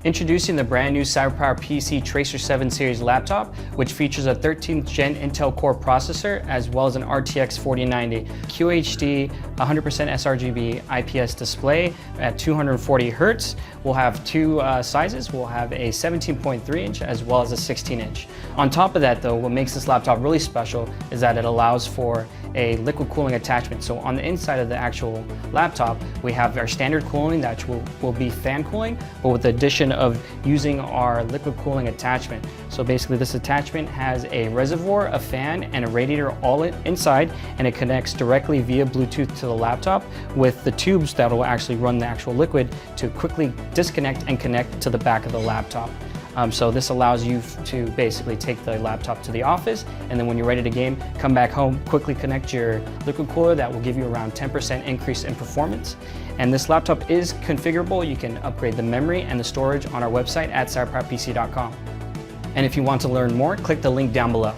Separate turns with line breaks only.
Introducing the brand new CyberPower PC Tracer 7 series laptop, which features a 13th gen Intel Core processor as well as an RTX 4090, QHD, 100% sRGB IPS display at 240 Hz. We'll have two sizes. We'll have a 17.3 inch as well as a 16 inch. On top of that though, what makes this laptop really special is that it allows for a liquid cooling attachment. So on the inside of the actual laptop, we have our standard cooling that will be fan cooling, but with the addition of using our liquid cooling attachment. So basically this attachment has a reservoir, a fan, and a radiator all inside, and it connects directly via Bluetooth to the laptop with the tubes that will actually run the actual liquid to quickly disconnect and connect to the back of the laptop. So this allows you to basically take the laptop to the office, and then when you're ready to game, come back home, quickly connect your liquid cooler. That will give you around 10% increase in performance. And this laptop is configurable. You can upgrade the memory and the storage on our website at cyberpowerpc.com. And if you want to learn more, click the link down below.